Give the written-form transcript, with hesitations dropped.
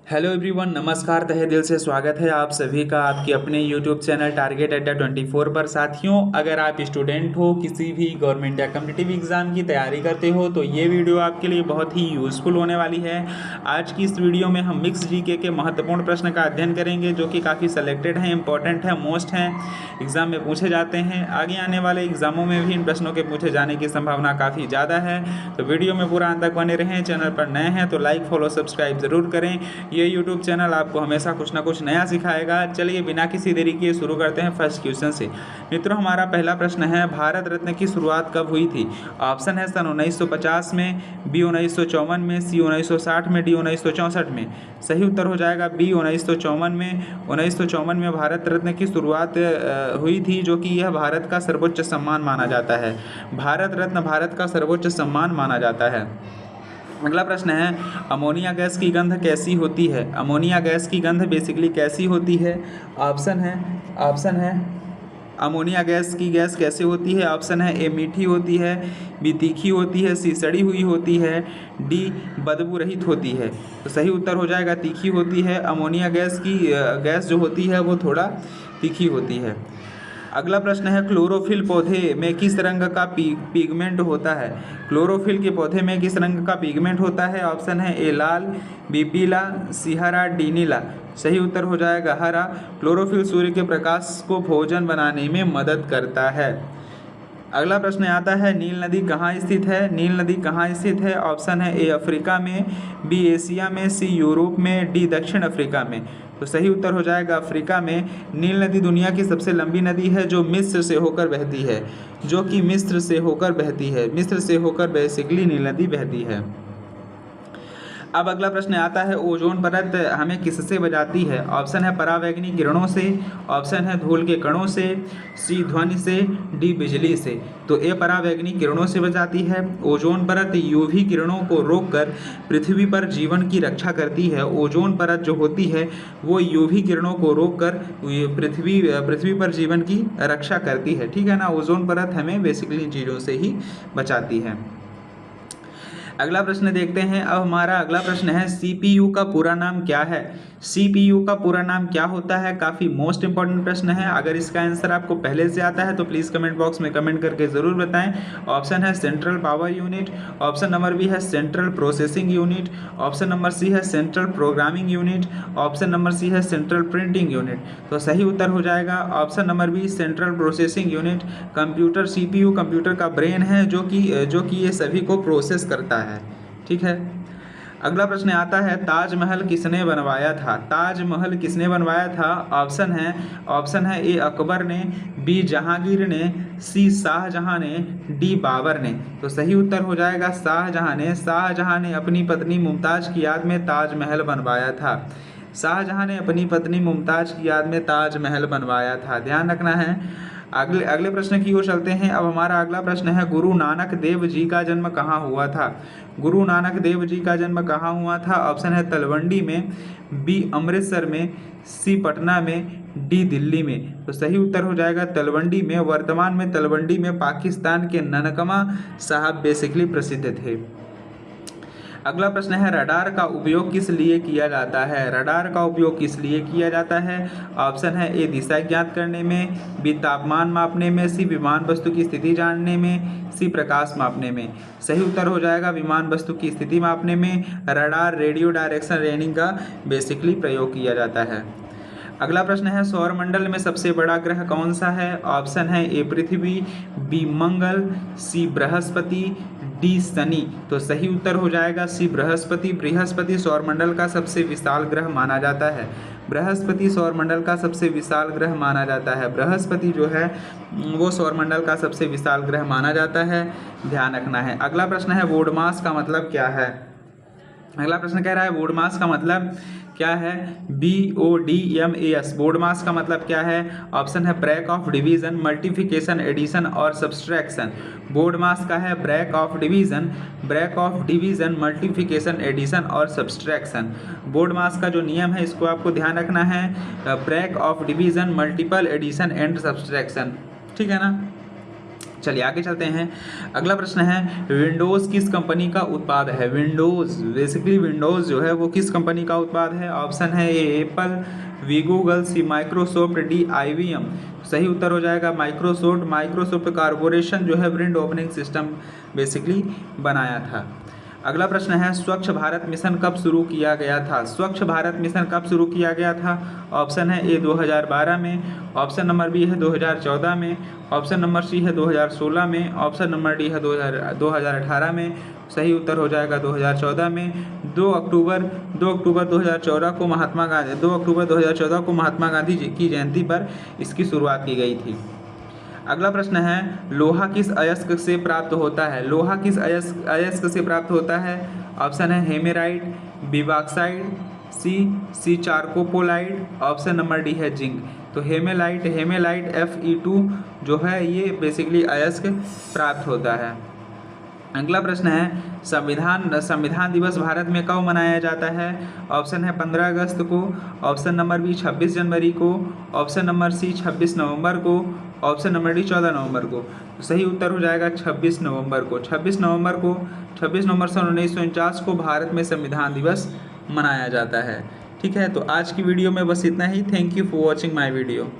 Hello everyone, नमस्कार। तहे दिल से स्वागत है आप सभी का आपके अपने यूट्यूब चैनल टारगेट अड्डा 24 पर। साथियों, अगर आप स्टूडेंट हो, किसी भी गवर्नमेंट या कॉम्पिटिटिव एग्जाम की तैयारी करते हो तो ये वीडियो आपके लिए बहुत ही यूज़फुल होने वाली है। आज की इस वीडियो में हम मिक्स जीके के महत्वपूर्ण प्रश्न का अध्ययन करेंगे जो कि काफ़ी सेलेक्टेड हैं, इंपॉर्टेंट हैं, मोस्ट हैं, एग्जाम में पूछे जाते हैं। आगे आने वाले एग्जामों में भी इन प्रश्नों के पूछे जाने की संभावना काफ़ी ज़्यादा है। तो वीडियो में पूरा अंत तक बने रहें। चैनल पर नए हैं तो लाइक, फॉलो, सब्सक्राइब जरूर करें। ये यूट्यूब चैनल आपको हमेशा कुछ ना कुछ नया सिखाएगा। चलिए बिना किसी देरी के शुरू करते हैं फर्स्ट क्वेश्चन से। मित्रों, हमारा पहला प्रश्न है, भारत रत्न की शुरुआत कब हुई थी? ऑप्शन है सन 1950 में, बी 1954 में, सी 1960 में, डी 1964 में। सही उत्तर हो जाएगा बी 1954 में। 1954 में भारत रत्न की शुरुआत हुई थी, जो कि यह भारत का सर्वोच्च सम्मान माना जाता है। भारत रत्न भारत का सर्वोच्च सम्मान माना जाता है। अगला प्रश्न है, अमोनिया गैस की गंध कैसी होती है? अमोनिया गैस की गंध बेसिकली कैसी होती है? ऑप्शन है अमोनिया गैस की गैस कैसे होती है? ऑप्शन है ए मीठी होती है, बी तीखी होती है, सी सड़ी हुई होती है, डी बदबू रहित होती है। तो सही उत्तर हो जाएगा तीखी होती है। अमोनिया गैस जो होती है वो थोड़ा तीखी होती है। अगला प्रश्न है, क्लोरोफिल पौधे में किस रंग का पिगमेंट होता है? क्लोरोफिल के पौधे में किस रंग का पिगमेंट होता है? ऑप्शन है ए लाल, बी पीला, सी हरा, डी नीला। सही उत्तर हो जाएगा हरा। क्लोरोफिल सूर्य के प्रकाश को भोजन बनाने में मदद करता है। अगला प्रश्न आता है, नील नदी कहाँ स्थित है? नील नदी कहाँ स्थित है? ऑप्शन है ए अफ्रीका में, बी एशिया में, सी यूरोप में, डी दक्षिण अफ्रीका में। तो सही उत्तर हो जाएगा अफ्रीका में। नील नदी दुनिया की सबसे लंबी नदी है जो मिस्र से होकर बहती है, मिस्र से होकर बेसिकली नील नदी बहती है। अब अगला प्रश्न आता है, ओजोन परत हमें किससे बचाती है? ऑप्शन है परावैंगनी किरणों से, ऑप्शन है धूल के कणों से, सी ध्वनि से, डी बिजली से। तो ए परावैंगनी किरणों से बचाती है। ओजोन परत यूवी किरणों को रोककर पृथ्वी पर जीवन की रक्षा करती है। ओजोन परत जो होती है वो यूवी किरणों को रोककर पृथ्वी पर जीवन की रक्षा करती है। ठीक है ना, ओजोन परत हमें बेसिकली इन चीज़ों से ही बचाती है। अगला प्रश्न देखते हैं। अब हमारा अगला प्रश्न है, सीपीयू का पूरा नाम क्या है? सीपीयू का पूरा नाम क्या होता है? काफ़ी मोस्ट इंपॉर्टेंट प्रश्न है। अगर इसका आंसर आपको पहले से आता है तो प्लीज़ कमेंट बॉक्स में कमेंट करके ज़रूर बताएं। ऑप्शन है central power unit, option number b है central processing unit, option number c है central programming unit, option number c है सेंट्रल प्रिंटिंग यूनिट। तो सही उत्तर हो जाएगा option number b central processing unit. Computer CPU computer का ब्रेन है जो कि ये सभी को प्रोसेस करता है। ठीक है। अगला प्रश्न आता है, ताजमहल किसने बनवाया था? ताजमहल किसने बनवाया था? ऑप्शन है ए अकबर ने, बी जहांगीर ने, सी शाहजहां ने, डी बाबर ने। तो सही उत्तर हो जाएगा शाहजहां ने। शाहजहां ने अपनी पत्नी मुमताज की याद में ताजमहल बनवाया था। शाहजहां ने अपनी पत्नी मुमताज की याद में ताजमहल बनवाया था, ध्यान रखना है। अगले प्रश्न की ओर चलते हैं। अब हमारा अगला प्रश्न है, गुरु नानक देव जी का जन्म कहाँ हुआ था? गुरु नानक देव जी का जन्म कहाँ हुआ था? ऑप्शन है तलवंडी में, बी अमृतसर में, सी पटना में, डी दिल्ली में। तो सही उत्तर हो जाएगा तलवंडी में। वर्तमान में तलवंडी में पाकिस्तान के ननकमा साहब बेसिकली प्रसिद्ध थे। अगला प्रश्न है, रडार का उपयोग किस लिए किया जाता है? रडार का उपयोग किस लिए किया जाता है? ऑप्शन है ए दिशा ज्ञात करने में, बी तापमान मापने में, सी विमान वस्तु की स्थिति जानने में, सी प्रकाश मापने में। सही उत्तर हो जाएगा विमान वस्तु की स्थिति मापने में रडार रेडियो डायरेक्शन रेंजिंग का बेसिकली प्रयोग किया जाता है। अगला प्रश्न है, सौरमंडल में सबसे बड़ा ग्रह कौन सा है? ऑप्शन है ए पृथ्वी, बी मंगल, सी बृहस्पति, डी शनि। तो सही उत्तर हो जाएगा सी बृहस्पति। बृहस्पति सौरमंडल का सबसे विशाल ग्रह माना जाता है। बृहस्पति सौरमंडल का सबसे विशाल ग्रह माना जाता है। बृहस्पति जो है वो सौरमंडल का सबसे विशाल ग्रह माना जाता है, ध्यान रखना है। अगला प्रश्न है, बोर्ड मास का मतलब क्या है? अगला प्रश्न कह रहा है, बोर्ड मास का मतलब क्या है? BODMAS। बोर्ड मास का मतलब क्या है? ऑप्शन है break of division, multiplication, addition और सब्सट्रैक्शन। बोर्ड मास का है break of division, multiplication, addition और सब्सट्रैक्शन। बोर्ड मास का जो नियम है इसको आपको ध्यान रखना है, break of division, multiple addition and subtraction. ठीक है ना। चलिए आगे चलते हैं। अगला प्रश्न है, विंडोज़ किस कंपनी का उत्पाद है? विंडोज़, बेसिकली विंडोज़ जो है वो किस कंपनी का उत्पाद है? ऑप्शन है A Apple, B Google, C Microsoft, D IBM। सही उत्तर हो जाएगा माइक्रोसॉफ्ट। माइक्रोसॉफ्ट कॉरपोरेशन जो है विंडो ऑपरेटिंग सिस्टम बेसिकली बनाया था। अगला प्रश्न है, स्वच्छ भारत मिशन कब शुरू किया गया था? स्वच्छ भारत मिशन कब शुरू किया गया था? ऑप्शन है ए 2012 में, ऑप्शन नंबर बी है 2014 में, ऑप्शन नंबर सी है 2016 में, ऑप्शन नंबर डी है 2018 में। सही उत्तर हो जाएगा 2014 में। 2 अक्टूबर 2014 को महात्मा गांधी 2 अक्टूबर 2014 को महात्मा गांधी जी की जयंती पर इसकी शुरुआत की गई थी। अगला प्रश्न है, लोहा किस अयस्क से प्राप्त होता है? लोहा किस अयस्क से प्राप्त होता है? ऑप्शन है हेमेराइट, बी बॉक्साइट, सी चारकोपोलाइट, ऑप्शन नंबर डी है जिंक। तो हेमेलाइट Fe2 जो है ये बेसिकली अयस्क प्राप्त होता है। अगला प्रश्न है, संविधान दिवस भारत में कब मनाया जाता है? ऑप्शन है 15 अगस्त को, ऑप्शन नंबर बी 26 जनवरी को, ऑप्शन नंबर सी 26 नवंबर को, ऑप्शन नंबर डी 14 नवंबर को। तो सही उत्तर हो जाएगा 26 नवंबर को। 26 नवंबर सन 1949 को भारत में संविधान दिवस मनाया जाता है। ठीक है, तो आज की वीडियो में बस इतना ही। Thank you for watching my video.